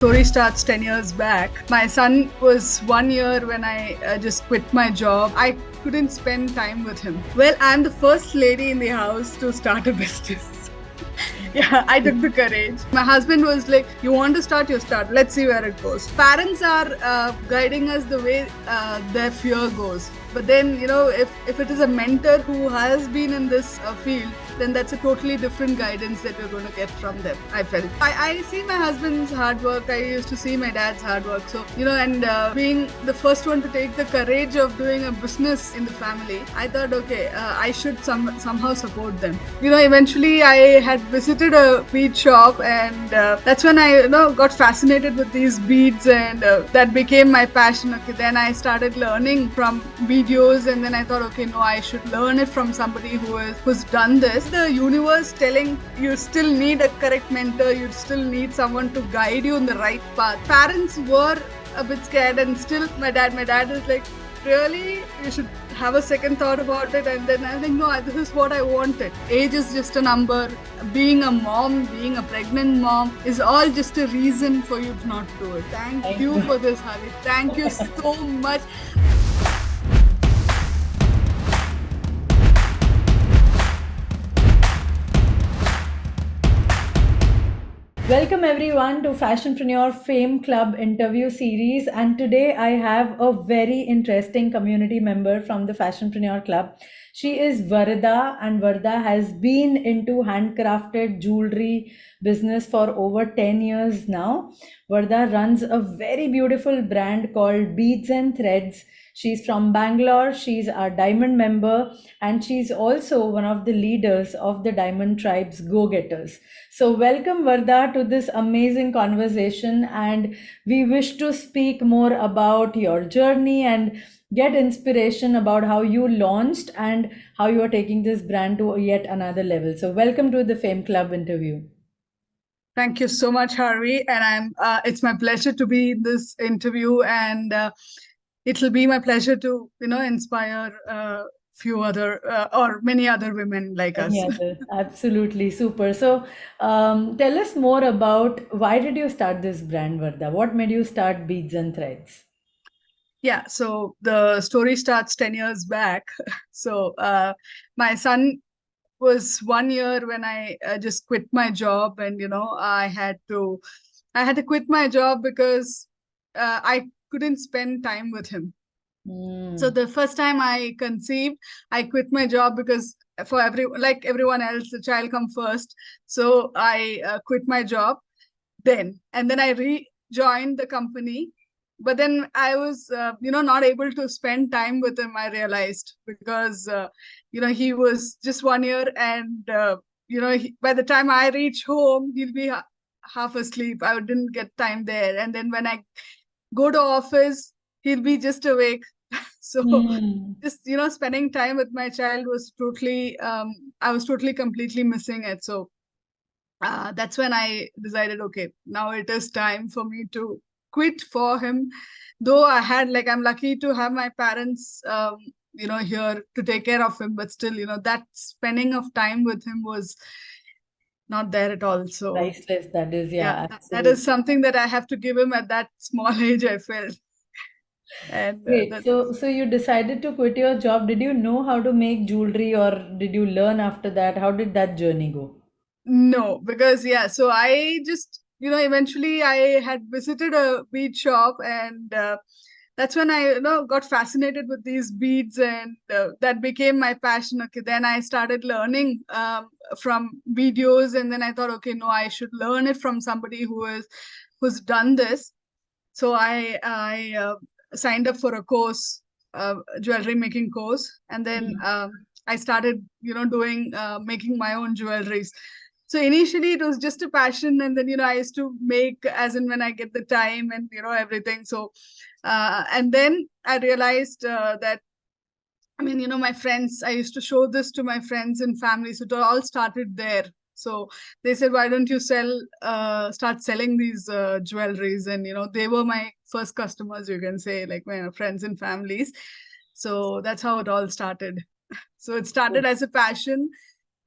Story starts 10 years back. My son was 1 year when I just quit my job. I couldn't spend time with him. Well, I'm the first lady in the house to start a business. Yeah, I took the courage. My husband was like, you want to start, you start. Let's see where it goes. Parents are guiding us the way their fear goes. But then, if it is a mentor who has been in this field, then that's a totally different guidance that we're going to get from them, I felt. I see my husband's hard work. I used to see my dad's hard work. So, and being the first one to take the courage of doing a business in the family, I thought, okay, I should somehow support them. Eventually I had visited a bead shop, and that's when I, got fascinated with these beads, and that became my passion. Okay, then I started learning from videos, and then I thought, okay, no, I should learn it from somebody who's done this. The universe telling you still need a correct mentor, you still need someone to guide you in the right path. Parents were a bit scared, and still my dad is like, really, you should have a second thought about it. And then I think, no, this is what I wanted. Age is just a number. Being a mom, being a pregnant mom is all just a reason for you to not do it. Thank you for this, Hari. Thank you so much. Welcome everyone to Fashionpreneur Fame Club interview series, and today I have a very interesting community member from the Fashionpreneur Club. She is Varada, and Varada has been into handcrafted jewelry business for over 10 years now. Varada runs a very beautiful brand called Beads and Threads. She's from Bangalore, she's our Diamond member, and she's also one of the leaders of the Diamond Tribe's Go-Getters. So welcome Varda to this amazing conversation, and we wish to speak more about your journey and get inspiration about how you launched and how you are taking this brand to yet another level. So welcome to the Fame Club interview. Thank you so much, Harvey. And it's my pleasure to be in this interview, and it'll be my pleasure to, inspire few other or many other women like us. Any other? Absolutely super. So tell us more about why did you start this brand, Varda? What made you start Beads and Threads? Yeah, so the story starts 10 years back. So my son was 1 year when I just quit my job, and I had to quit my job because I couldn't spend time with him. So Mm. the first time I conceived, I quit my job because for like everyone else, the child come first. So I quit my job then, and then I rejoined the company. But then I was, not able to spend time with him. I realized because, he was just 1 year, and by the time I reach home, he'll be half asleep. I didn't get time there, and then when I go to office, he'll be just awake. So Mm. just spending time with my child was totally I was totally completely missing it. So that's when I decided, okay, now it is time for me to quit for him. Though I'm lucky to have my parents here to take care of him, but still, that spending of time with him was not there at all. So Priceless, that is, yeah, yeah, that is absolutely. something that I have to give him at that small age, I felt. And Great. that So you decided to quit your job. Did you know how to make jewelry, or did you learn after that? How did that journey go? No, because yeah, so I just, eventually I had visited a bead shop, and that's when I, got fascinated with these beads, and that became my passion. Okay, then I started learning from videos, and then I thought, okay, no, I should learn it from somebody who's done this. So I signed up for a course, jewelry making course, and then Mm. I started, doing making my own jewelries. So initially it was just a passion, and then I used to make as and when I get the time, and everything. So and then I realized that, I mean, my friends, I used to show this to my friends and family. So it all started there. So they said, why don't you start selling these jewelries? And, they were my first customers, you can say, like my friends and families. So that's how it all started. So it started as a passion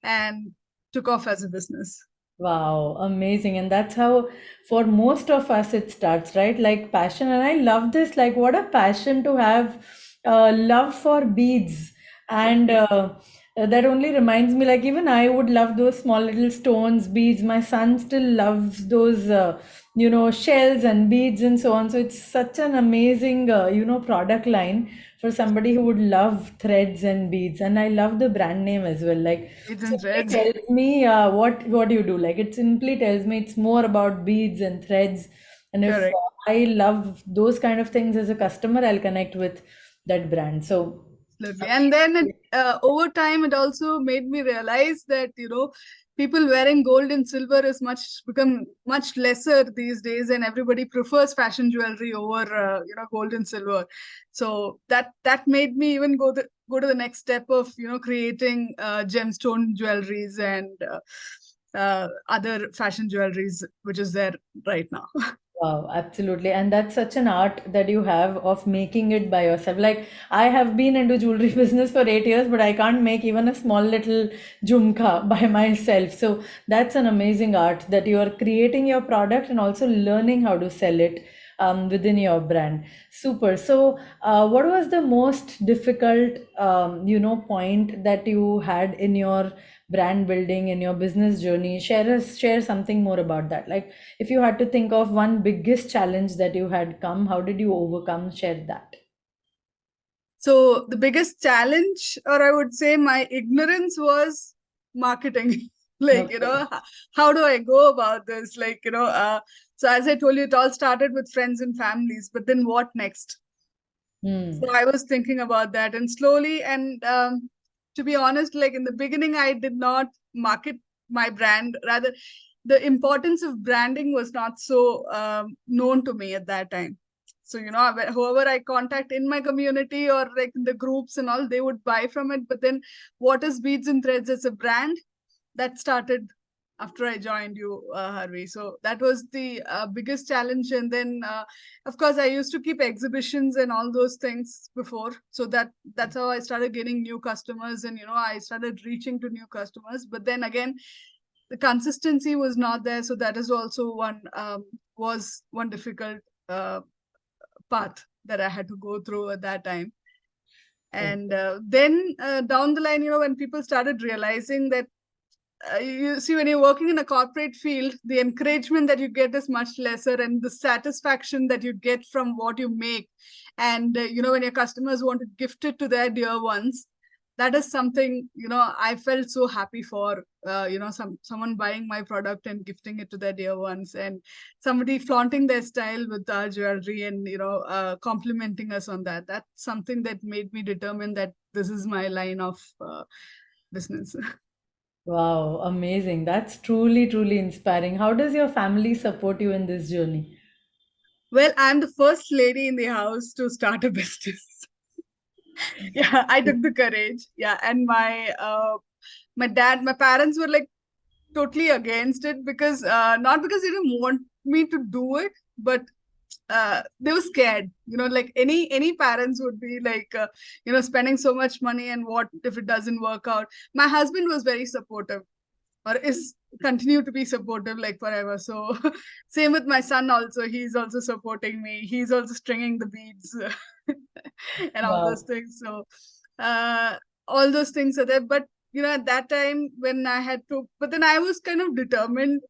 and took off as a business. Wow, amazing. And that's how for most of us it starts, right? Like passion. And I love this. Like, what a passion to have love for beads. And that only reminds me, like, even I would love those small little stones, beads. My son still loves those, shells and beads and so on. So it's such an amazing, product line for somebody who would love threads and beads. And I love the brand name as well. Like, It's in simply threads. tells me what you do. Like it simply tells me it's more about beads and threads. And if Correct. I love those kind of things as a customer, I'll connect with that brand. So Absolutely. And then over time, it also made me realize that, people wearing gold and silver is become much lesser these days, and everybody prefers fashion jewelry over, gold and silver. So that made me even go to the next step of, creating gemstone jewelries and other fashion jewelries, which is there right now. wow, absolutely. And that's such an art that you have of making it by yourself. Like I have been into jewelry business for 8 years, but I can't make even a small little jhumka by myself. So that's an amazing art that you are creating your product and also learning how to sell it within your brand. Super. So, what was the most difficult, point that you had in your brand building in your business journey? Share something more about that. Like, if you had to think of one biggest challenge that you had come, how did you overcome? Share that. So the biggest challenge, or I would say my ignorance, was marketing. Like, Okay. how do I go about this? Like, so as I told you, it all started with friends and families, but then what next? Hmm. So I was thinking about that, and slowly, and to be honest, like in the beginning, I did not market my brand. Rather, the importance of branding was not so known to me at that time. So, whoever I contact in my community or like in the groups and all, they would buy from it. But then, what is Beads and Threads as a brand? That started after I joined you, Harvey. So that was the biggest challenge. And then, of course, I used to keep exhibitions and all those things before. So that's how I started getting new customers, and I started reaching to new customers. But then again, the consistency was not there. So that is also one difficult uh, path that I had to go through at that time. And then down the line, when people started realizing that you see, when you're working in a corporate field, the encouragement that you get is much lesser, and the satisfaction that you get from what you make, and when your customers want to gift it to their dear ones, that is something, I felt so happy for, someone buying my product and gifting it to their dear ones, and somebody flaunting their style with our jewelry, and complimenting us on that. That's something that made me determine that this is my line of business. Wow, amazing. That's truly, truly inspiring. How does your family support you in this journey? Well, I'm the first lady in the house to start a business. Yeah, I took the courage. Yeah, and my parents were like totally against it, because not because they didn't want me to do it, but they were scared. Like any parents would be like, spending so much money, and what if it doesn't work out? My husband was very supportive, or is continue to be supportive like forever. So same with my son also. He's also supporting me. He's also stringing the beads and all those Wow. things. So uh, all those things are there. But at that time when I had to, but then I was kind of determined,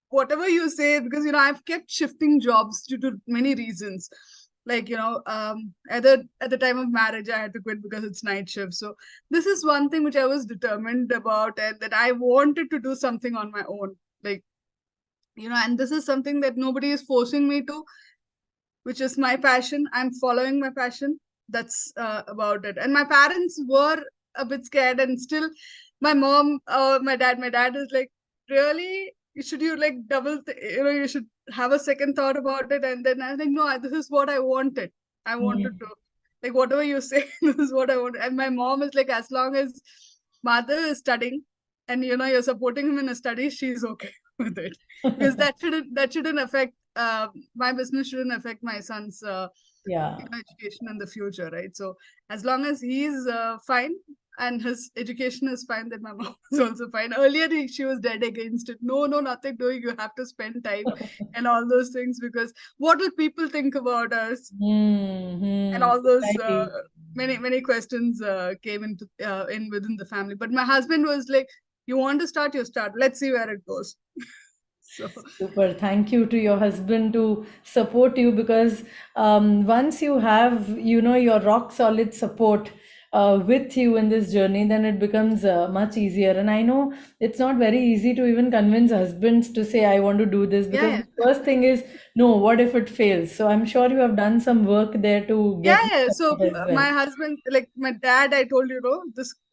whatever you say, because I've kept shifting jobs due to many reasons. Like, either at the time of marriage I had to quit because it's night shift. So this is one thing which I was determined about, and that I wanted to do something on my own. Like, and this is something that nobody is forcing me to, which is my passion. I'm following my passion. That's about it. And my parents were a bit scared, and still, my mom or my dad is like, really? Should you like you should have a second thought about it. And then I was like, no, this is what I wanted. I wanted to, Hmm. like, whatever you say, this is what I want. And my mom is like, as long as mother is studying, and you're supporting him in his studies, she's okay with it, because that shouldn't affect my business, shouldn't affect my son's Yeah. education in the future, right? So as long as he's fine, and his education is fine, then my mom is also fine. Earlier, she was dead against it. No, no, nothing doing. You have to spend time and all those things, because what will people think about us? And Mm-hmm. all those Society. many questions came into in within the family. But my husband was like, "You want to start, you start. Let's see where it goes." So Super. Thank you to your husband to support you because once you have, your rock solid support with you in this journey, then it becomes much easier. And I know it's not very easy to even convince husbands to say, I want to do this yeah, because yeah. the first thing is, no, what if it fails? So I'm sure you have done some work there to Yeah, get his yeah. So support as well. my husband, like my dad, I told you,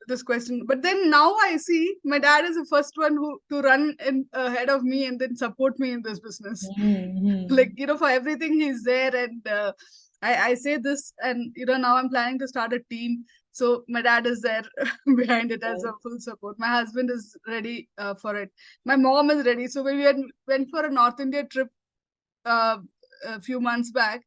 this question. But then now I see my dad is the first one who to run in ahead of me and then support me in this business. Mm-hmm. Like, for everything he's there, and I say this, and now I'm planning to start a team. So my dad is there behind it as a full support. My husband is ready for it. My mom is ready. So when we went for a North India trip uh, a few months back,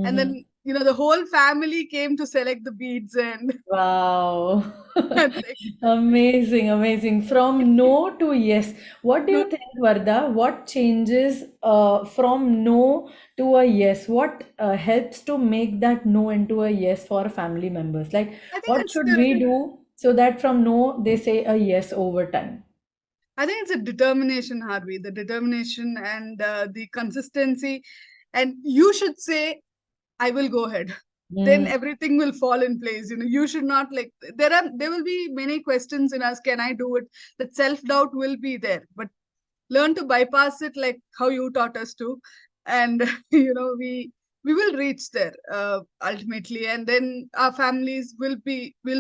and Mm-hmm. then the whole family came to select the beads and, Wow. and like, Amazing, amazing. From no to yes. What do no, you think, Varda? What changes from no to a yes? What helps to make that no into a yes for family members? Like, I think what it's should the we do so that from no they say a yes over time? I think it's a determination, Harvey, the determination and the consistency. And you should say, I will go ahead. Then Mm, everything will fall in place. You should not, like, there will be many questions in us. Can I do it? That self-doubt will be there. But learn to bypass it, like how you taught us to. And we will reach there ultimately. And then our families will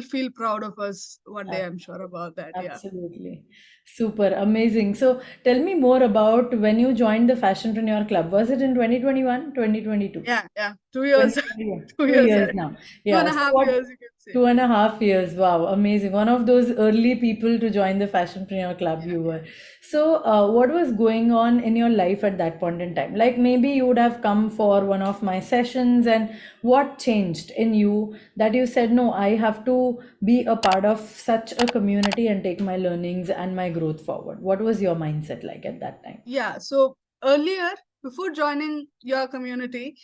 feel proud of us one day. I'm sure about that. Yeah. absolutely. Super amazing. So tell me more about when you joined the Fashionpreneur Club. Was it in 2021, 2022? Yeah, yeah. 2 years, 2021. 2 years, 2 years now. two and Yeah. a So half what? years, you can say. 2.5 years. Wow, amazing. One of those early people to join the Fashionpreneur Club Yeah, you yeah. were. So, what was going on in your life at that point in time? Like maybe you would have come for one of my sessions, and what changed in you that you said, no, I have to be a part of such a community and take my learnings and my growth forward? What was your mindset like at that time? Yeah. So earlier, before joining your community,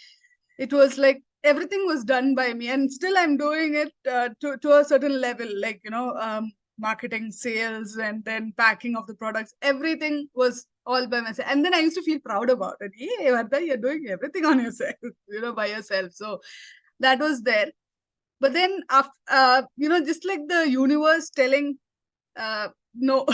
it was like everything was done by me, and still I'm doing it to a certain level, like marketing, sales, and then packing of the products. Everything was all by myself, and then I used to feel proud about it. Yeah, Vardha, you're doing everything on yourself, by yourself. So that was there. But then after, just like the universe telling, no,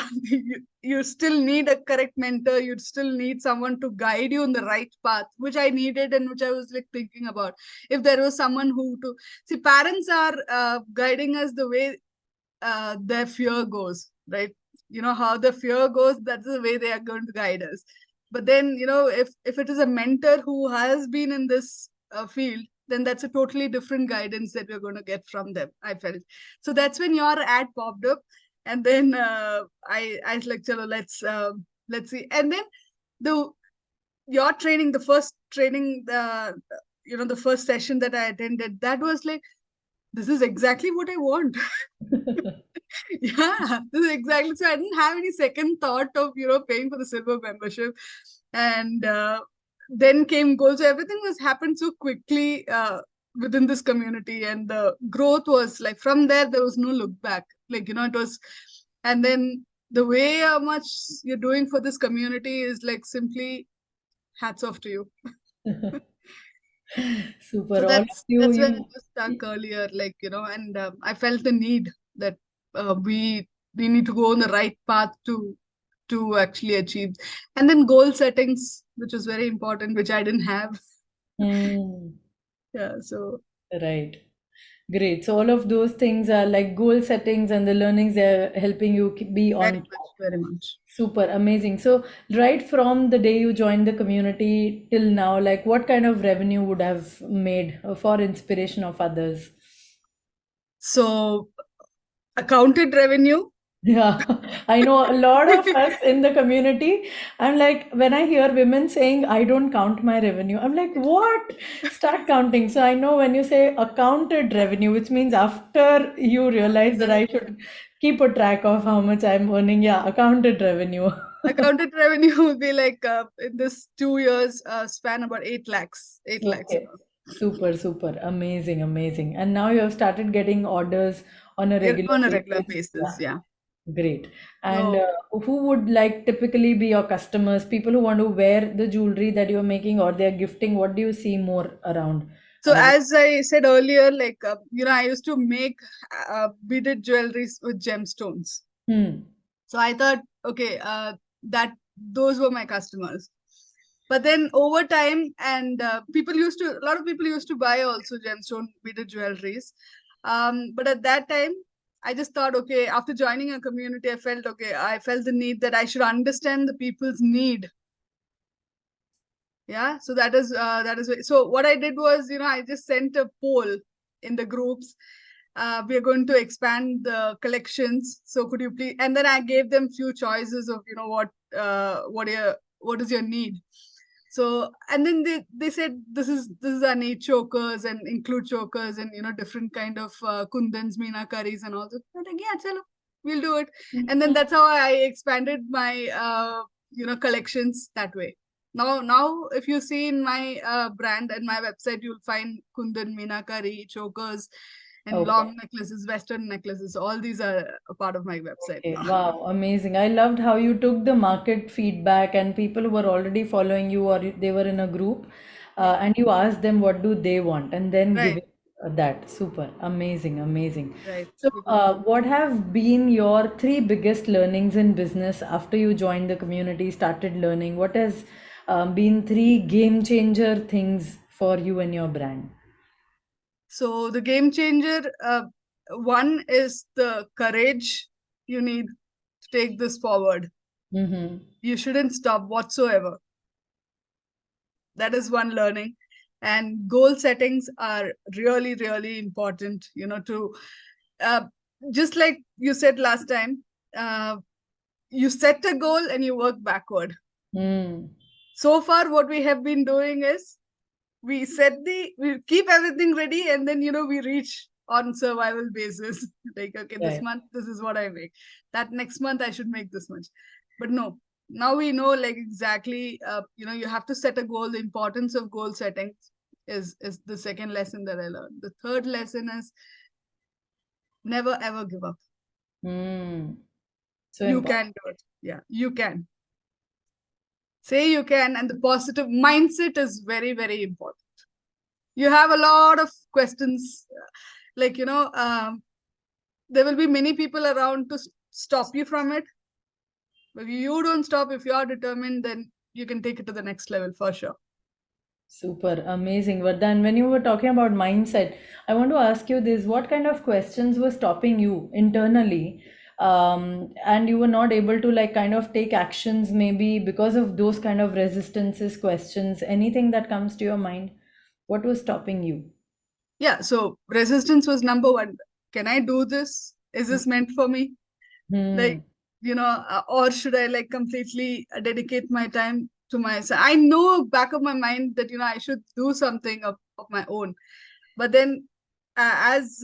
you still need a correct mentor. You still need someone to guide you in the right path, which I needed, and which I was like thinking about. If there was someone who to see, parents are guiding us the way their fear goes, right? How the fear goes, that's the way they are going to guide us. But then, if it is a mentor who has been in this field, then that's a totally different guidance that we're going to get from them, I felt. So that's when your ad popped up. And then I was like, chalo, let's see. And then the your training, the first training, the first session that I attended, that was like, this is exactly what I want. Yeah, this is exactly. So I didn't have any second thought of paying for the silver membership, and then came gold. So everything was happened so quickly within this community, and the growth was like from there. There was no look back. Like it was, and then the way how much you're doing for this community is like simply hats off to you. Super. So All of that's where it was stuck you. earlier, like and I felt the need that we need to go on the right path to actually achieve. And then goal settings, which was very important, which I didn't have. Hmm. Yeah, so Right. Great. So all of those things are like goal settings and the learnings they're helping you be very on much, track. very much. Super amazing. So right from the day you joined the community till now, like what kind of revenue would have made for inspiration of others? So accounted revenue, Yeah, I know a lot of us in the community. I'm like, when I hear women saying, I don't count my revenue, I'm like, what? Start counting. So I know when you say accounted revenue, which means after you realize that I should keep a track of how much I'm earning. Yeah, accounted revenue. Accounted revenue will be like in this 2 years span about 8 lakhs, 8 lakhs Okay. about. Super, super. Amazing, amazing. And now you have started getting orders on a regular On a regular basis. basis. Yeah. Yeah. Great. And So, who would like typically be your customers? People who want to wear the jewelry that you're making or they're gifting. What do you see more around? so as I said earlier, like, I used to make beaded jewelries with gemstones. Hmm. So I thought, okay, that those were my customers. But then over time, and a lot of people used to buy also gemstone beaded jewelries. But at that time, I just thought, okay, after joining a community, I felt the need that I should understand the people's need. Yeah, so so what I did was, I just sent a poll in the groups. We are going to expand the collections, so could you please, and then I gave them few choices of, what is your need. So, and then they said, this is our need, chokers and include chokers, and different kind of kundans, meenakaris and all that. I'm like, yeah, chalo, we'll do it. And then that's how I expanded my collections that way. Now, if you see in my brand and my website, you'll find kundan, meenakari, chokers, and Okay. long necklaces, western necklaces. All these are a part of my website Okay. now. Wow. Amazing. I loved how you took the market feedback and people who were already following you or they were in a group, Yeah, and you asked them what do they want and then right, giving that. Super. Amazing. Amazing. right. So, People. what have been your three biggest learnings in business after you joined the community, started learning? What has been three game changer things for you and your brand? So the game changer, one is the courage you need to take this forward. Mm-hmm. You shouldn't stop whatsoever. That is one learning. And goal settings are really, really important, to uh, just like you said last time, uh, you set a goal and you work backward. Mm. So far, what we have been doing is we keep everything ready, and then we reach on survival basis. Like, okay, this Right. month this is what I make, that next month I should make this much. But no, now we know, like, exactly, you have to set a goal. The importance of goal setting is the second lesson that I learned. The third lesson is never ever give up. Mm. So You important. can do it. Yeah, you can. Say you can, and the positive mindset is very, very important. You have a lot of questions, like, there will be many people around to stop you from it. But if you don't stop, if you are determined, then you can take it to the next level for sure. Super amazing. But then when you were talking about mindset, I want to ask you this, what kind of questions were stopping you internally? And you were not able to like kind of take actions maybe because of those kind of resistances, questions, anything that comes to your mind? What was stopping you? Yeah, so resistance was number one. Can I do this? Is this meant for me? Like, Hmm. or should I, like, completely dedicate my time to myself? I know back of my mind that I should do something of my own. But then, as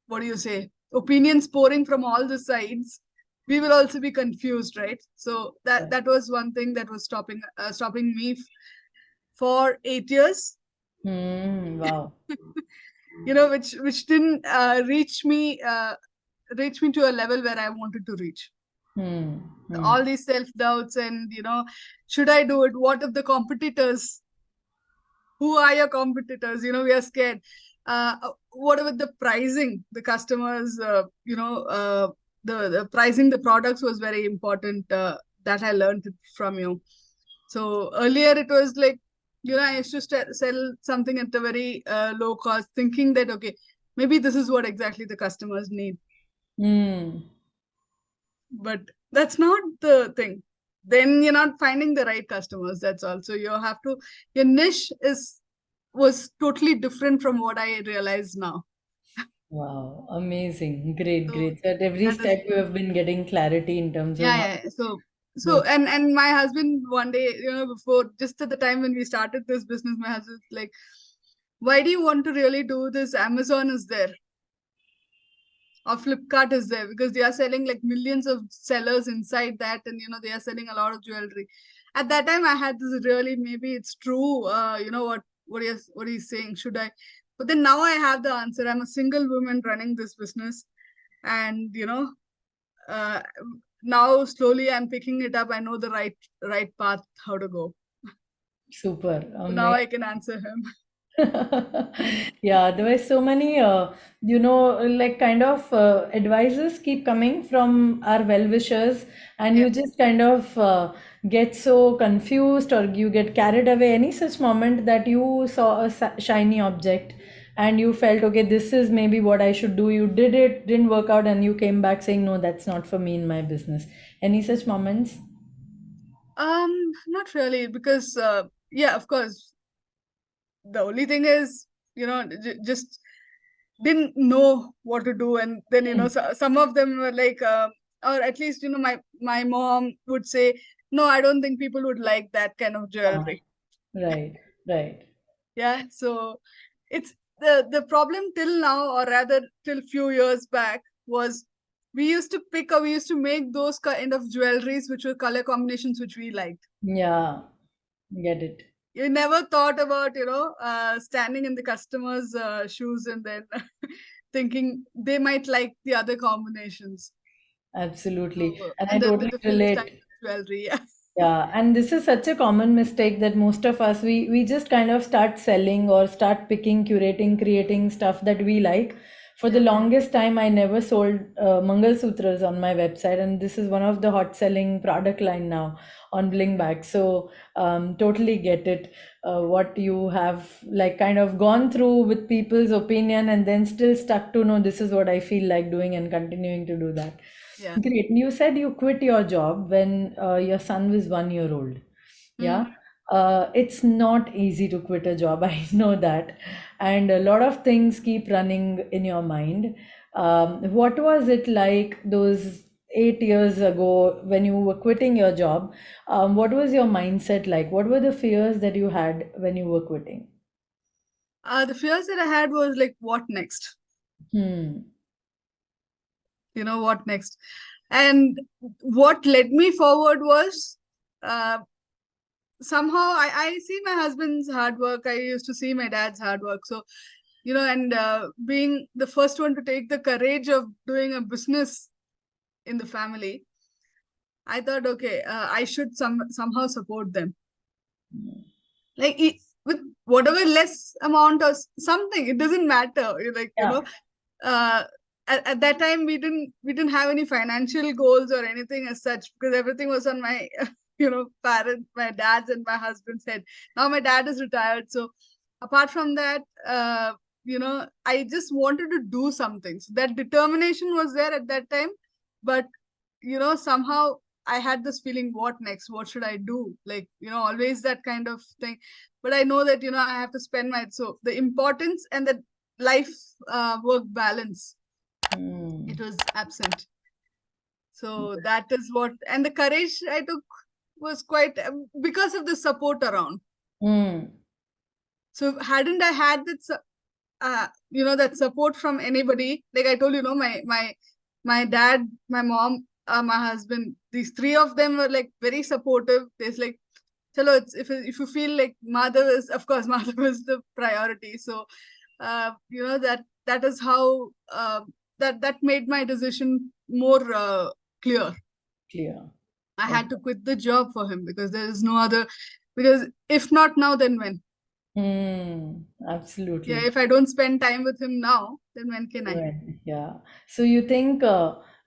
what do you say, opinions pouring from all the sides, we will also be confused, right? So that was one thing that was stopping me for 8 years. Wow. Which didn't reach me to a level where I wanted to reach. Hmm. Hmm. All these self doubts, and should I do it? What if the competitors? Who are your competitors? We are scared. What about the pricing? The customers, the pricing the products was very important. That I learned from you. So earlier it was like, I used to sell something at a very low cost, thinking that, okay, maybe this is what exactly the customers need. Hmm. But that's not the thing. Then you're not finding the right customers. That's also, your niche was totally different from what I realize now. Wow, amazing. Great, So great. So at every that is step you have been getting clarity in terms of yeah, how yeah. So work. and my husband one day, before, just at the time when we started this business, my husband's like, why do you want to really do this? Amazon is there or Flipkart is there, because they are selling like millions of sellers inside that, and they are selling a lot of jewelry. At that time, I had this really, maybe it's true. What he's saying? Should I? But then now I have the answer. I'm a single woman running this business, and uh, now slowly I'm picking it up. I know the right path how to go. Super, So now amazing. I can answer him. Yeah, there were so many, like kind of advices keep coming from our well-wishers, and Yeah. you just kind of get so confused or you get carried away. Any such moment that you saw a shiny object and you felt, okay, this is maybe what I should do. You did it, didn't work out, and you came back saying, no, that's not for me in my business. Any such moments? Not really, because yeah, of course, the only thing is, just didn't know what to do, and then Hmm. some of them were like, or at least my mom would say, no, I don't think people would like that kind of Ah, jewelry. right, right. Yeah, so it's the problem till now, or rather till few years back, was we used to make those kind of jewelries which were color combinations which we liked. Yeah, get it. You never thought about standing in the customer's shoes and then thinking they might like the other combinations. Absolutely. So, And I and totally the few types relate. of jewelry. Yeah. Yeah, and this is such a common mistake that most of us we just kind of start selling or start picking, curating, creating stuff that we like. For the Yeah. longest time, I never sold Mangal Sutras on my website, and this is one of the hot selling product line now on Blingback. So totally get it. What you have like kind of gone through with people's opinion, and then still stuck to no, this is what I feel like doing, and continuing to do that. Yeah. Great. You said you quit your job when your son was 1 year old. Mm. Yeah. It's not easy to quit a job. I know that. And a lot of things keep running in your mind. What was it like those 8 years ago when you were quitting your job? What was your mindset like? What were the fears that you had when you were quitting? The fears that I had was like, what next? Hmm. What next? And what led me forward was, uh, somehow I see my husband's hard work. I used to see my dad's hard work. So, and being the first one to take the courage of doing a business in the family, I thought, okay, I should somehow support them. Like with whatever less amount or something, it doesn't matter. Like, Yeah. uh, at that time we didn't have any financial goals or anything as such, because everything was on my parents, my dad's and my husband's head. Now my dad is retired, so apart from that, I just wanted to do something. So that determination was there at that time, but somehow I had this feeling, what next, what should I do, like, always that kind of thing. But I know that I have to spend my, so the importance and the life work balance, it Hmm. was absent. So that is what, and the courage I took was quite, because of the support around. Hmm. So hadn't I had that that support from anybody, like I told my dad, my mom, my husband, these three of them were like very supportive. There's like, chalo, if you feel like mother is, of course, mother is the priority. So that is how, that made my decision more clear. Clear. I had to quit the job for him, because there is no other, because if not now, then when? Yeah, Absolutely. if I don't spend time with him now, then when can I? Right. Yeah. So you think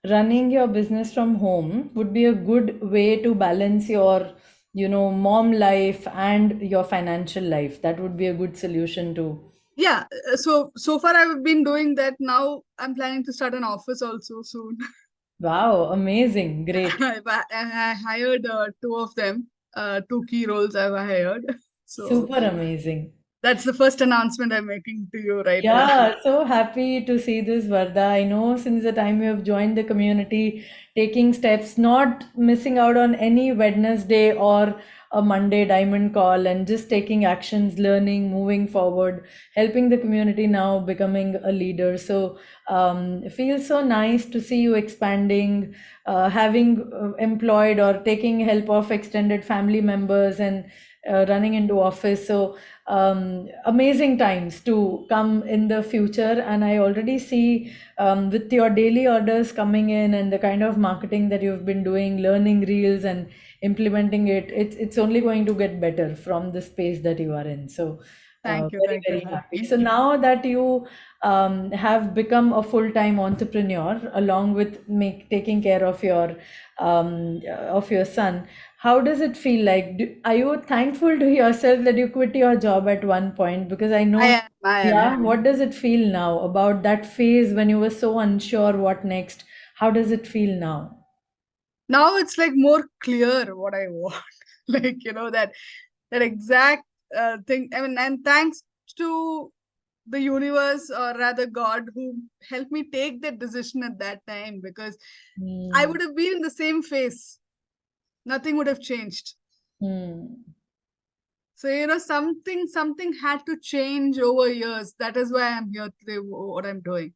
running your business from home would be a good way to balance your, mom life and your financial life. That would be a good solution to. Yeah, so far I've been doing that. Now I'm planning to start an office also soon. Wow, amazing. Great. I hired two of them, two key roles I've hired. So Super amazing. That's the first announcement I'm making to you right now. Yeah, so happy to see this, Varda. I know since the time you have joined the community, taking steps, not missing out on any Wednesday or a Monday diamond call, and just taking actions, learning, moving forward, helping the community now becoming a leader. So it feels so nice to see you expanding, having employed or taking help of extended family members and running into office. So amazing times to come in the future. And I already see with your daily orders coming in and the kind of marketing that you've been doing, learning reels and implementing it, it's only going to get better from the space that you are in. So Thank you. very, Thank you. very happy. So now that you have become a full-time entrepreneur along with taking care of your son, how does it feel like? Are you thankful to yourself that you quit your job at one point? Because I I know, am. I am. yeah, what does it feel now about that phase when you were so unsure what next? How does it feel now? Now it's like more clear what I want. Like, that exact thing. I mean, and thanks to the universe, or rather God, who helped me take that decision at that time, because I Hmm. would have been in the same phase. Nothing would have changed. Hmm. So, something had to change over years. That is why I'm here today, what I'm doing.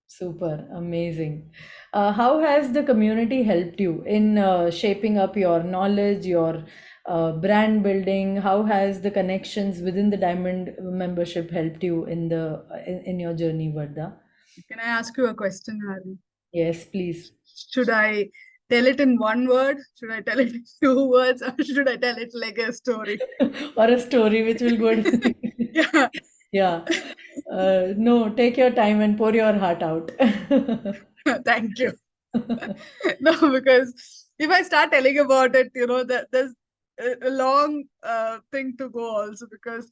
Super, amazing. How has the community helped you in shaping up your knowledge, your brand building? How has the connections within the Diamond membership helped you in your journey, Varda? Can I ask you a question, Hari? Yes, please. Should I tell it in one word? Should I tell it in two words? Or should I tell it like a story? Or a story which will go. Yeah. Yeah. No, take your time and pour your heart out. Thank you. No, because if I start telling about it, that there's a long thing to go also, because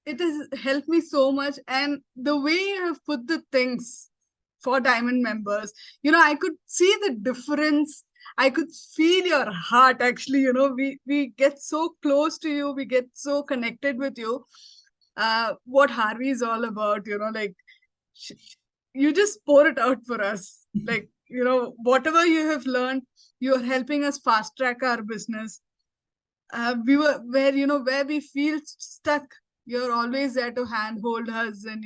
it has helped me so much. And the way you have put the things for diamond members, I could see the difference. I could feel your heart. Actually, we get so close to you, we get so connected with you. What Harvey is all about, like, you just pour it out for us. Like, whatever you have learned, you're helping us fast track our business. We were where we feel stuck, you're always there to handhold us. And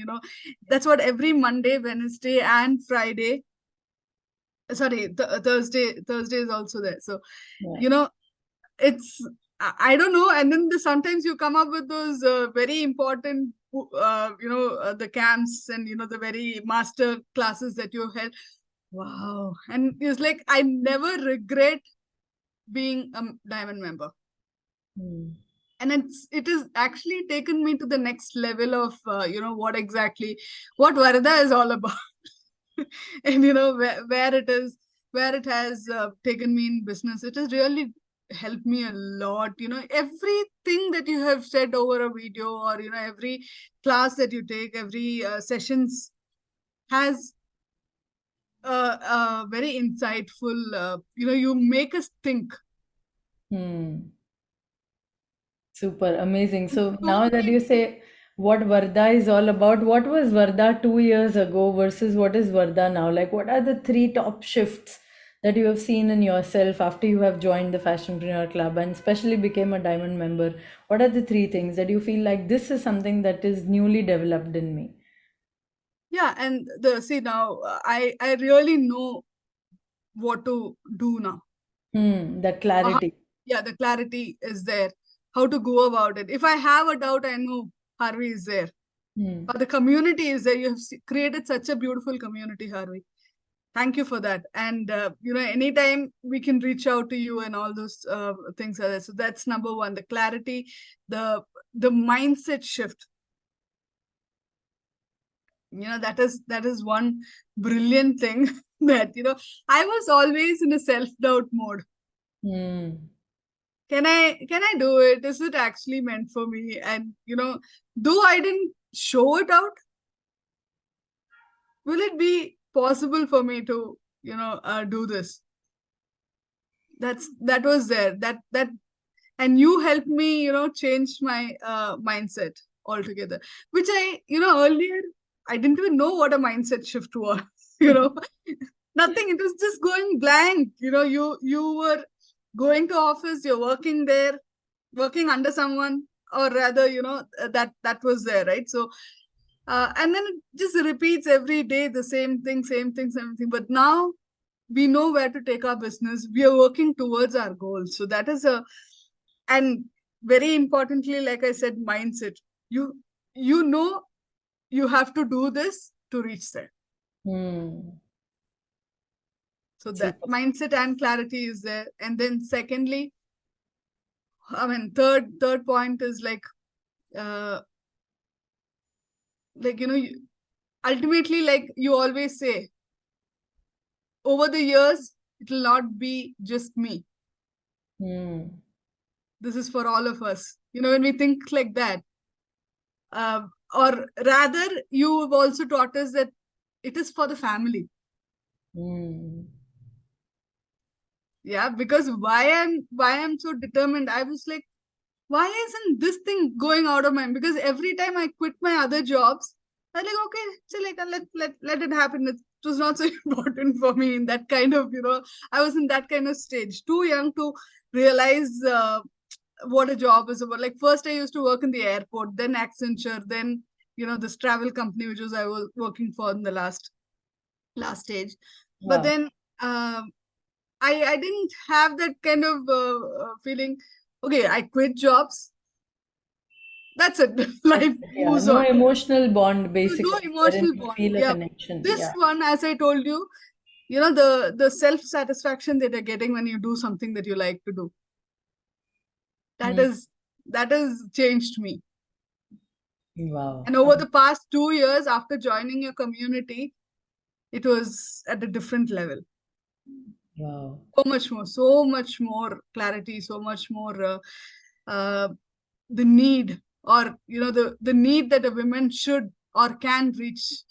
that's what every Monday, Wednesday and Friday, sorry, Thursday is also there. So Yeah. you know it's I don't know. And then sometimes you come up with those very important the camps, and the very master classes that you held. Wow. And it's like I never regret being a diamond member. Hmm. And it is actually taken me to the next level of what Varada is all about. And where it is, where it has taken me in business. It has really helped me a lot. Everything that you have said over a video, or every class that you take, every sessions has very insightful. You make us think. Hmm. Super amazing. So So now that many. you say what Varda is all about, what was Varda 2 years ago versus what is Varda now? Like, what are the three top shifts that you have seen in yourself after you have joined the Fashionpreneur Club and especially became a diamond member? What are the three things that you feel like this is something that is newly developed in me? Yeah, and the see now, I really know what to do now. Hmm, that How, clarity. yeah, the clarity is there. How to go about it. If I have a doubt, I know Harvey is there. Hmm. Or the community is there. You have created such a beautiful community, Harvey. Thank you for that. And anytime we can reach out to you, and all those things are there. So that's number one: the clarity, the the mindset shift. That is one brilliant thing. That I was always in a self doubt mode. Hmm. Can I do it? Is it actually meant for me? And though I didn't show it out, will it be possible for me to do this? That was there. That and you helped me, change my mindset altogether, which I, earlier I didn't even know what a mindset shift was. you know Nothing, it was just going blank. You were going to office, you're working there, working under someone, or rather, that was there, right? So and then it just repeats every day, the same thing, same thing, same thing. But now we know where to take our business, we are working towards our goals. So that is a, and very importantly, like I said, mindset. You you have to do this to reach there. Hmm. So that Super. mindset and clarity is there. And then secondly, I mean, third point is uh ultimately, like you always say, over the years it will not be just me, Hmm. this is for all of us. When we think like that, uh, or rather, you have also taught us that it is for the family. Hmm. Yeah, because why I'm so determined, I was like, why isn't this thing going out of my mind? Because every time I quit my other jobs, I'm like, okay, so like let it happen. It was not so important for me in that kind of, I was in that kind of stage, too young to realize what a job is about. Like first I used to work in the airport, then Accenture, then this travel company which was I was working for in the last stage. But Wow. then I didn't have that kind of feeling. Okay, I quit jobs. That's it. That's Life it. Yeah. moves No on. emotional bond, No basically, wherein emotional you bond. feel a Yeah. connection. This Yeah. one, as I told you, the self satisfaction that you're getting when you do something that you like to do. That Hmm. is that has changed me. Wow. And over the past 2 years after joining your community, it was at a different level. Wow. So much more clarity, so much more uh, the need, or the need that a woman should or can reach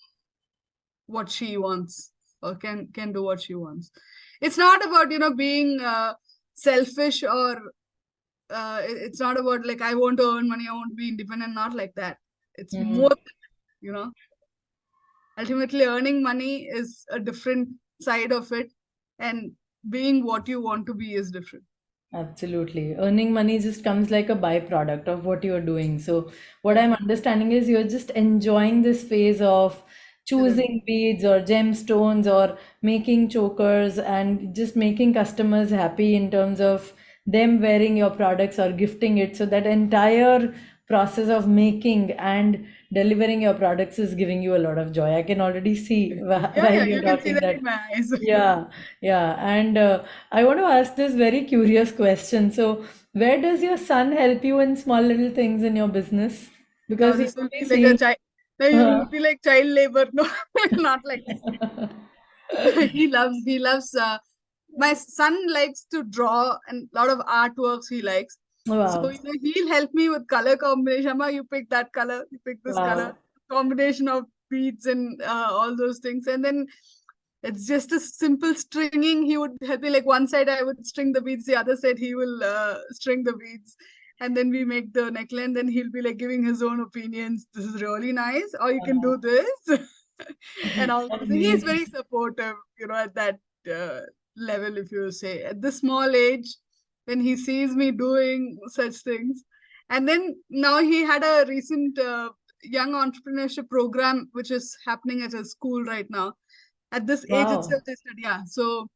what she wants, or can do what she wants. It's not about being selfish, or it's not about like I want to earn money, I want to be independent, not like that. It's Hmm. more, you know ultimately earning money is a different side of it, and being what you want to be is different. Absolutely. Earning money just comes like a byproduct of what you're doing. So, what Yeah, I'm understanding is you're just enjoying this phase of correct. choosing beads or gemstones or making chokers and just making customers happy in terms of them wearing your products or gifting it. So, that entire process of making and delivering your products is giving you a lot of joy. I can already see Yeah, while yeah, you're you can see talking that that. in my eyes. Yeah, yeah. And I want to ask this very curious question. So, where does your son help you in small little things in your business? Now Because he this will will be be like a seeing. child. No, you Uh, will be like child labor. No, not like this. He loves my son likes to draw, and a lot of artworks he likes. So wow, he'll help me with color combination. Amma, you pick that color, you pick this color, wow, combination of beads and all those things. And then it's just a simple stringing. He would help me, like one side I would string the beads, the other side he will string the beads, and then we make the necklace. And then he'll be like giving his own opinions. This is really nice, or you can do wow. this, and all those. He's Amazing. very supportive, at that uh, level. If you say at this small age, when he sees me doing such things, and then now he had a recent young entrepreneurship program which is happening at a school right now. At this age Wow, itself they said, yeah. So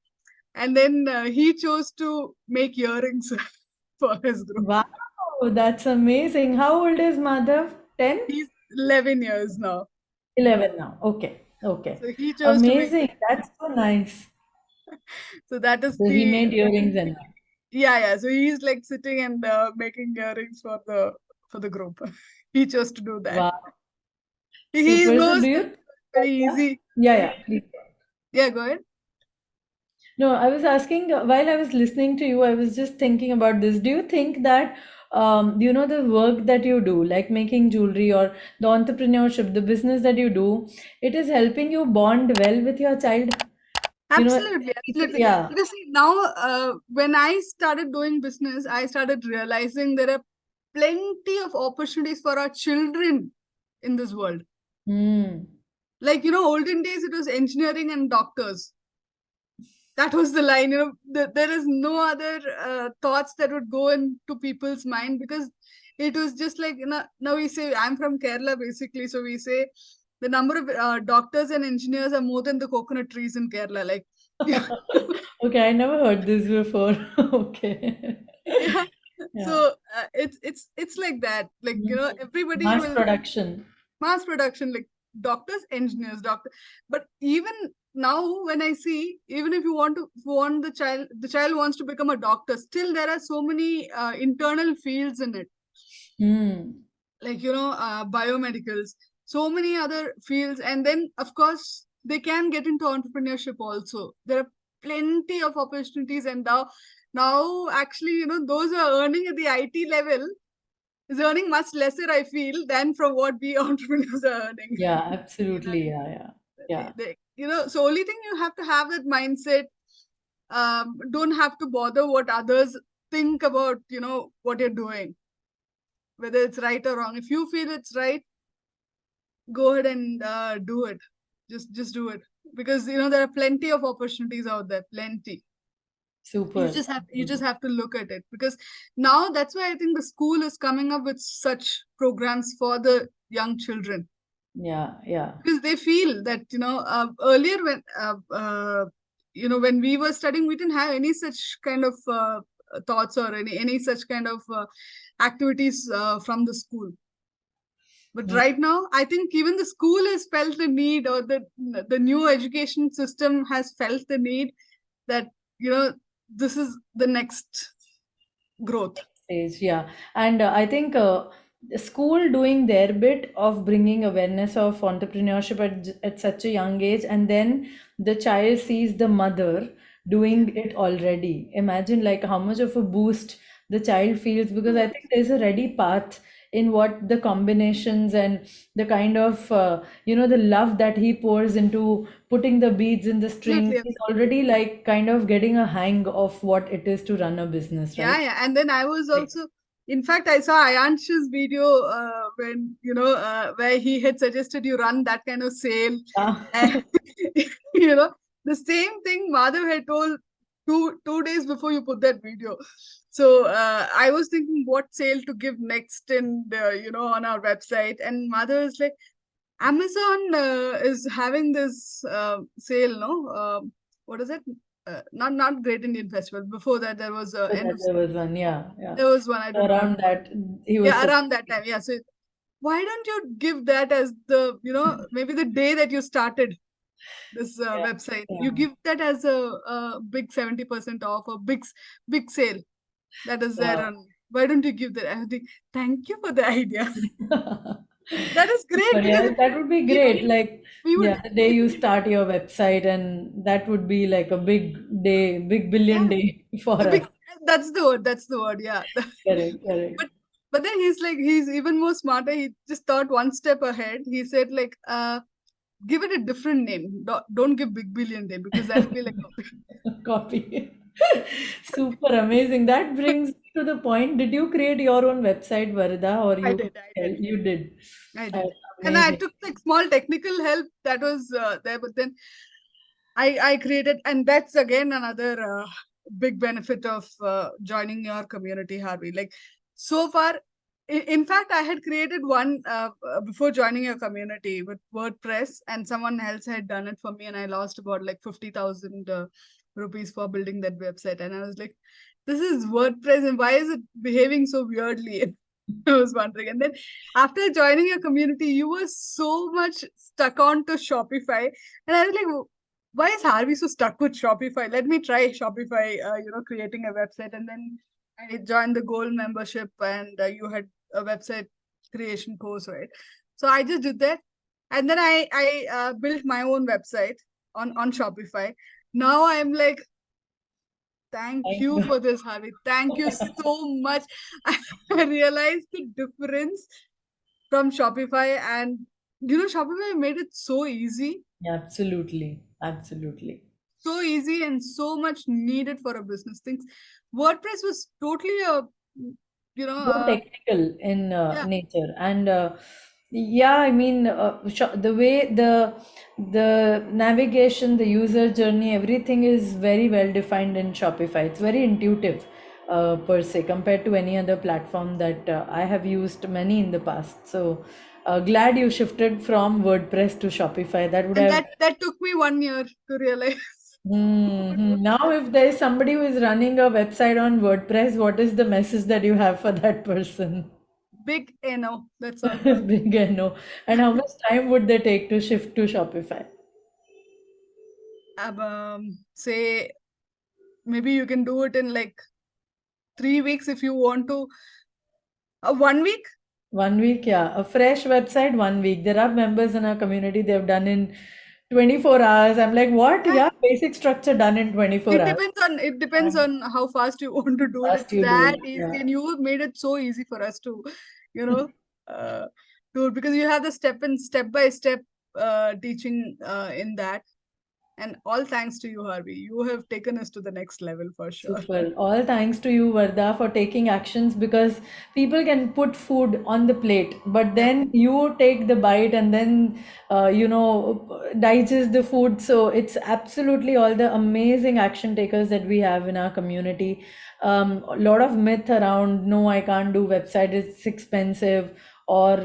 and then he chose to make earrings for his group. wow. That's amazing. How old is Madhav? 10? He's 11 years now, 11 now. Okay, okay. so he chose to make Amazing. That's so nice. so that is So, he the made earrings and all. yeah. So he's like sitting and making earrings for the group. He chose to do that. Wow, He super. So, knows do that you? it's very Yeah, easy. yeah, yeah. Please. Yeah, go ahead. No, I was asking while I was listening to you, I was just thinking about this. Do you think that, the work that you do, like making jewelry or the entrepreneurship, the business that you do, it is helping you bond well with your child? You know, Absolutely, absolutely. yeah. Because see, now, when I started doing business, I started realizing there are plenty of opportunities for our children in this world. Hmm. Like, olden days, it was engineering and doctors. That was the line. There is no other thoughts that would go into people's mind, because it was just like, now we say, I'm from Kerala basically. So we say the number of doctors and engineers are more than the coconut trees in Kerala. Like, Okay, I never heard this before. Okay. yeah. Yeah. So it's like that. Like, Mhm. everybody Mass will production. mass production, like doctors, engineers, doctor. But even now, when I see, even if you want the child wants to become a doctor, still there are so many internal fields in it, Hmm. like, biomedicals, so many other fields. And then of course they can get into entrepreneurship also. There are plenty of opportunities. And now actually, those who are earning at the IT level is earning much lesser, I feel, than from what we entrepreneurs are earning. Yeah, you know absolutely. Yeah, yeah. Yeah. so only thing, you have to have that mindset. Don't have to bother what others think about, what you're doing, whether it's right or wrong. If you feel it's right, go ahead and do it. Just do it, because there are plenty of opportunities out there, plenty. you Super. just have you just Super. have to look at it, because now that's why I think the school is coming up with such programs for the young children, Yeah, yeah. because they feel that, earlier, when we were studying, we didn't have any such kind of thoughts, or any such kind of activities from the school. But Mm. right now, I think even the school has felt the need, or the new education system has felt the need, that, this is the next growth. Stage, yeah. And I think the school doing their bit of bringing awareness of entrepreneurship at such a young age, and then the child sees the mother Yeah. doing it already. Imagine like how much of a boost the child feels, because I Oh, think there's a ready path in what the combinations and the kind of the love that he pours into putting the beads in the strings. absolutely, He's absolutely. already like kind of getting a hang of what it is to run a business, Yeah, right? yeah. And then I was Right. also, in fact, I saw Ayansh's video, when, where he had suggested you run that kind of sale. Ah. And, you know, the same thing Madhav had told two days before you put that video. So I was thinking what sale to give next, and, on our website. And Madhav is like, Amazon is having this sale, no? What is it? Not Great Indian Festival. Before that, there was So end that of there was one, yeah, yeah. there was one. I So don't remember around what. that, he was Yeah, supposed around that time. Yeah. So why don't you give that as the, maybe the day that you started this yeah, website? You yeah, give that as a big 70% off, a big sale that is there. wow. On why don't you give that? I think, thank you for the idea. That is great, But because yeah, that would be we great. Like, we would yeah, the day you start your website, and that would be like a big day, big billion yeah. day for The us. big That's the word. That's the word. Yeah. Correct, correct. but but then he's even more smarter. He just thought one step ahead. He said, like, give it a different name. Don't give Big Billion Day, because that'll be like, Copy. Super amazing. That brings me to the point. Did you create your own website, Varda, or I you did, I did, you did? I Uh, did. And I Amazing. took like small technical help that was there, but then I created, and that's again another big benefit of joining your community, Harvey. Like, so far, in fact, I had created one before joining your community with WordPress, and someone else had done it for me, and I lost about like 50,000 rupees for building that website. And I was like, this is WordPress, and why is it behaving so weirdly? I was wondering. And then after joining your community, you were so much stuck on to Shopify. And I was like, why is Harvey so stuck with Shopify? Let me try Shopify, creating a website. And then I joined the Gold membership, and you had a website creation course, right? So I just did that. And then I built my own website on Shopify. Now I'm like, thank Thank you you. for this, Harvey. Thank you so much. I realized the difference from Shopify, and Shopify made it so easy. Yeah, absolutely. Absolutely. so easy and so much needed for a business. Things WordPress was totally a, More technical in yeah, nature. And yeah, I mean, the way the navigation, the user journey, everything is very well defined in Shopify. It's very intuitive, per se, compared to any other platform that I have used many in the past. So glad you shifted from WordPress to Shopify. That would and have. that took me 1 year to realize. what Hmm. was Now, if there is somebody who is running a website on WordPress, what is the message that you have for that person? big no, that's all. Big no. And how much time would they take to shift to Shopify? Say maybe you can do it in like 3 weeks if you want to. 1 week. 1 week, yeah. A fresh website, 1 week. There are members in our community, they've done in 24 hours. I'm like, what? Yeah, Yeah, basic structure done in 24 hours. it depends And on how fast you want to do it. fast It's you do that it. easy, Yeah, and you made it so easy for us to, you know, uh, do it because you have the step by step teaching in that. And all thanks to you, Harvey. You have taken us to the next level for sure. super. All thanks to you, Varda, for taking actions, because people can put food on the plate, but Yeah. then you take the bite and then, digest the food. So it's absolutely all the amazing action takers that we have in our community. A lot of myth around, no, I can't do website, it's expensive, or,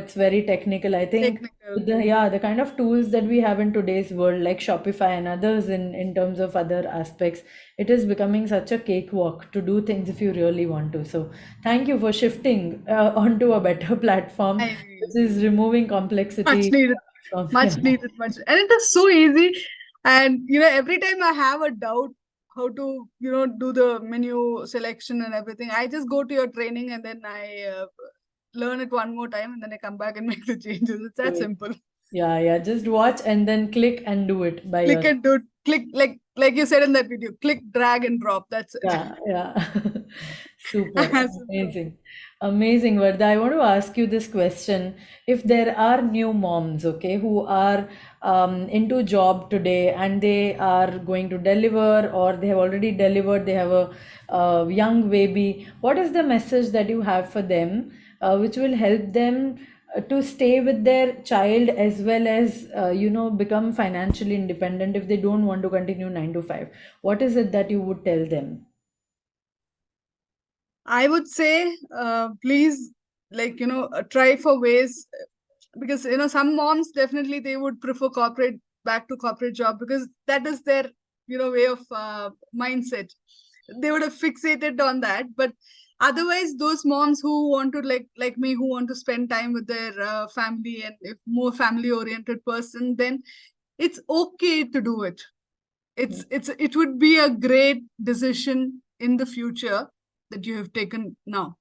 it's very technical. I think Technical. with the kind of tools that we have in today's world, like Shopify and others, in terms of other aspects, it is becoming such a cakewalk to do things if you really want to. So thank you for shifting onto a better platform, I which is removing much complexity needed, from. much Yeah, needed, much, and it is so easy. And every time I have a doubt how to do the menu selection and everything, I just go to your training and then I learn it one more time and then I come back and make the changes. It's do that it. simple. Yeah, just watch and then click and do it by Click yourself. and do it. Click, like you said in that video, click, drag and drop. That's it. Yeah. Super. Simple. Amazing. Amazing, Varda. I want to ask you this question. If there are new moms, okay, who are into job today and they are going to deliver, or they have already delivered, they have a young baby, what is the message that you have for them, which will help them to stay with their child, as well as, become financially independent if they don't want to continue 9 to 5? What is it that you would tell them? I would say, please, like, try for ways because, some moms definitely they would prefer back to corporate job because that is their, way of mindset. They would have fixated on that. But otherwise, those moms who want to, like me, who want to spend time with their family and if more family oriented person, then it's okay to do it. It would be a great decision in the future that you have taken now.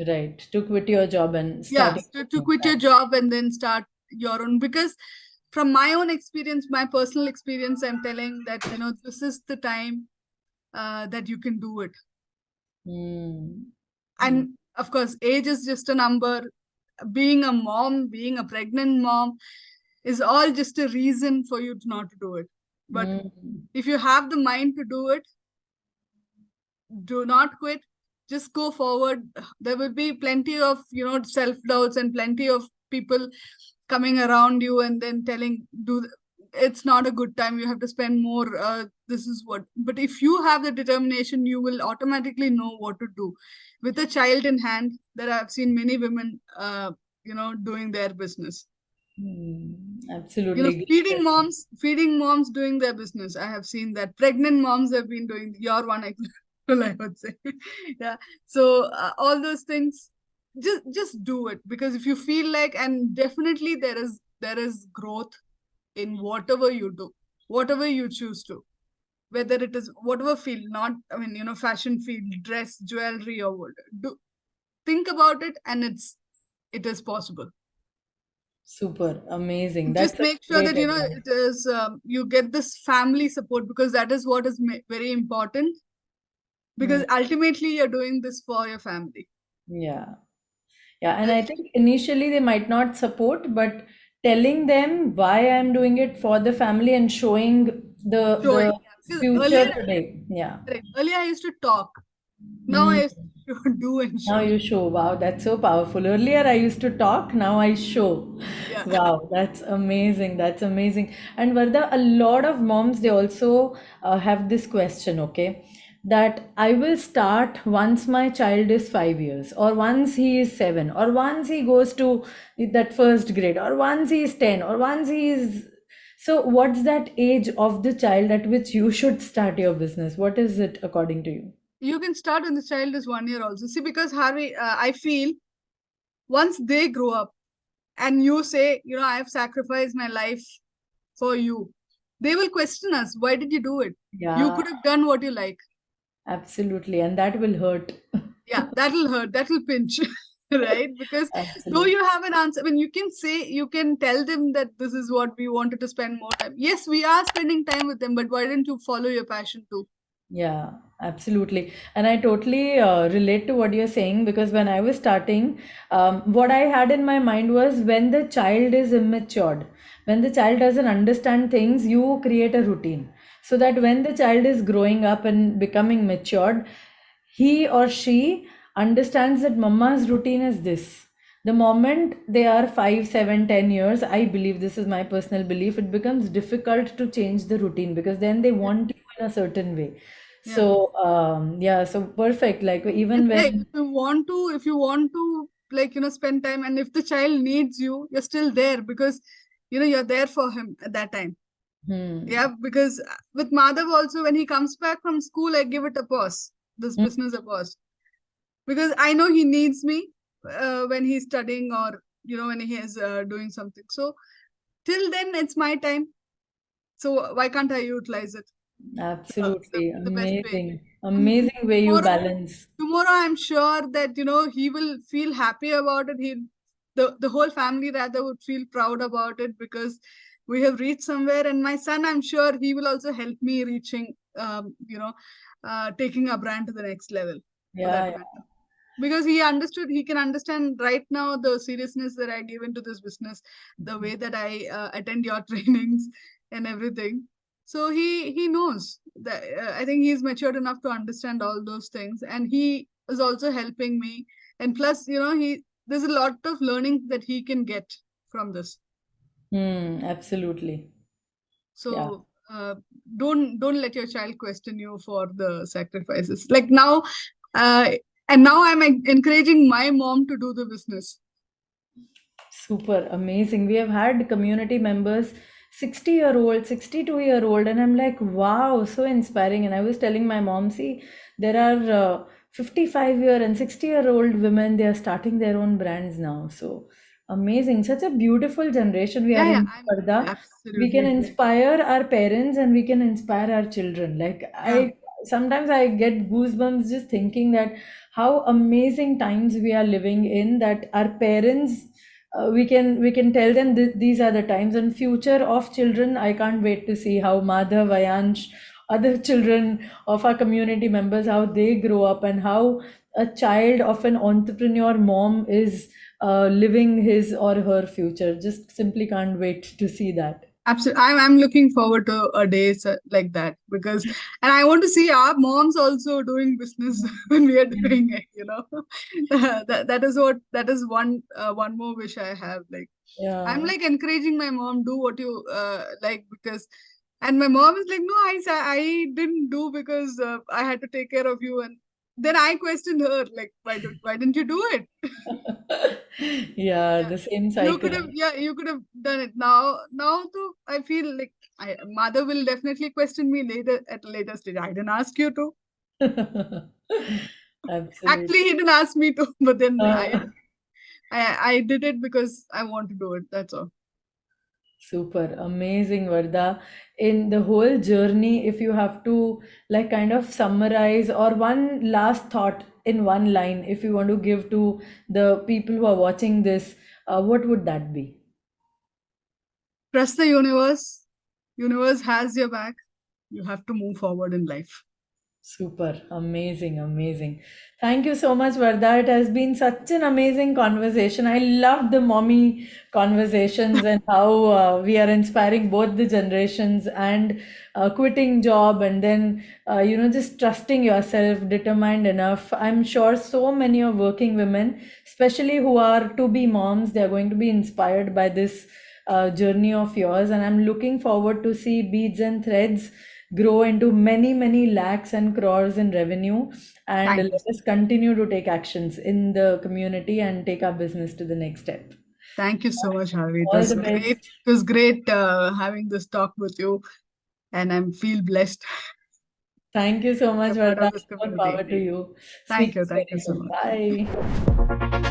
Right, to quit your job and Yeah, starting to your quit your family. job and then start your own, because from my own experience, my personal experience, I'm telling that this is the time that you can do it. Hmm. Hmm. And of course, age is just a number. Being a mom, being a pregnant mom, is all just a reason for you to not to do it. But Hmm. if you have the mind to do it, do not quit. Just go forward. There will be plenty of self doubts and plenty of people coming around you and then telling, it's not a good time, you have to spend more, this is what. But if you have the determination, you will automatically know what to do. With a child in hand, there I've seen many women doing their business. Absolutely Feeding moms doing their business. I have seen that. Pregnant moms have been doing, your one example, I would say. Yeah. So all those things, just do it, because if you feel like, and definitely there is growth in whatever you do, whatever you choose to, whether it is whatever field, not, I mean, fashion field, dress, jewelry, or what. Do think about it, and it is possible. super amazing. Just That's a make sure great that it advice. is, you get this family support, because that is what is very important, Hmm. because ultimately you're doing this for your family. Yeah. Yeah, and I I feel. think initially they might not support, but telling them why I'm doing it for the family and showing the Showing. Yeah. Because future today. Yeah. earlier I used to talk. Now I Mm. used to do and Now show. you show. Wow, that's so powerful. Earlier I used to talk, now I show. Yeah. Wow, that's amazing. That's amazing. And Varda, a lot of moms, they also have this question, okay? That I will start once my child is 5 years, or once he is seven, or once he goes to that first grade, or once he is 10, or once he is. So, what's that age of the child at which you should start your business? What is it according to you? You can start when the child is 1 year also. See, because Harvey, I feel once they grow up and you say, I have sacrificed my life for you, they will question us. Why did you do it? You Yeah. could have done what you like. Absolutely, and that will hurt. Yeah, that will hurt. That will pinch. Right? Because though Absolutely. you have an answer, when you can say, you can tell them that this is what we wanted to spend more time. Yes, we are spending time with them, but why didn't you follow your passion too? Yeah, absolutely. And I totally relate to what you're saying because when I was starting, what I had in my mind was when the child is immature, when the child doesn't understand things, you create a routine. So that when the child is growing up and becoming matured, he or she understands that mama's routine is this. The moment they are 5, 7, 10 years, I believe this is my personal belief, it becomes difficult to change the routine because then they Yeah. want you in a certain way. Yeah. So yeah, so perfect. Like even Hey, when if you want to, like, spend time, and if the child needs you, you're still there because, you're there for him at that time. hmm, Yeah, because with Madhav also, when he comes back from school, I give it a pause, this hmm, business a pause, because I know he needs me when he's studying, or, when he is doing something. So till then, it's my time. So why can't I utilize it absolutely the best way? amazing, And amazing way you tomorrow, balance. I'm sure that he will feel happy about it. The whole family rather would feel proud about it, because we have reached somewhere. And my son, I'm sure he will also help me reaching, taking our brand to the next level, for Yeah, that yeah. matter, because he can understand right now the seriousness that I give into this business, the way that I attend your trainings and everything. So he knows that, I think he's matured enough to understand all those things, and he is also helping me. And plus, he there's a lot of learning that he can get from this. Absolutely. Yeah. So don't let your child question you for the sacrifices. Like now, uh, and now I'm encouraging my mom to do the business. Super amazing. We have had community members, 60-year-old, 62-year-old, and I'm like, wow, so inspiring. And I was telling my mom, see, there are 55-year and 60-year-old women, they are starting their own brands now. So amazing. Such a beautiful generation we are Yeah, yeah, in, I'm Parda. We absolutely can agree. inspire our parents and we can inspire our children. Like Yeah, I sometimes I get goosebumps just thinking that how amazing times we are living in, that our parents we can tell them these are the times and future of children. I can't wait to see how Madhav, Ayansh, other children of our community members, how they grow up and how a child of an entrepreneur mom is living his or her future. Just simply can't wait to see that. absolutely. I'm looking forward to a day like that, because, and I want to see our moms also doing business when we are doing it. That is one more wish I have. Like, I'm Yeah. like encouraging my mom, do what you like, because, and my mom is like, no, I didn't do because I had to take care of you. And then I questioned her, like, why didn't you do it? Yeah, Yeah, the same cycle. you could have done it. Now too, I feel like mother will definitely question me later, at a later stage. I didn't ask you to. Absolutely. Actually, he didn't ask me to, but then Uh, I did it because I want to do it. That's all. Super amazing, Varda. In the whole journey, if you have to like kind of summarize or one last thought in one line, if you want to give to the people who are watching this, what would that be? Trust the universe. Universe has your back. You have to move forward in life. Super. Amazing. Amazing. Thank you so much, Varda. It has been such an amazing conversation. I love the mommy conversations and how we are inspiring both the generations and quitting job and then, just trusting yourself, determined enough. I'm sure so many of working women, especially who are to be moms, they are going to be inspired by this journey of yours. And I'm looking forward to see beads and threads grow into many, many lakhs and crores in revenue. And Thank you. let us continue to take actions in the community and take our business to the next step. Thank you so much, Harvey. It All was the great. best. It was great having this talk with you, and I feel blessed Thank you so to be much, a part Varda. of this More power community. to you. Speak Thank to you. you Thank very you so soon. much. Bye.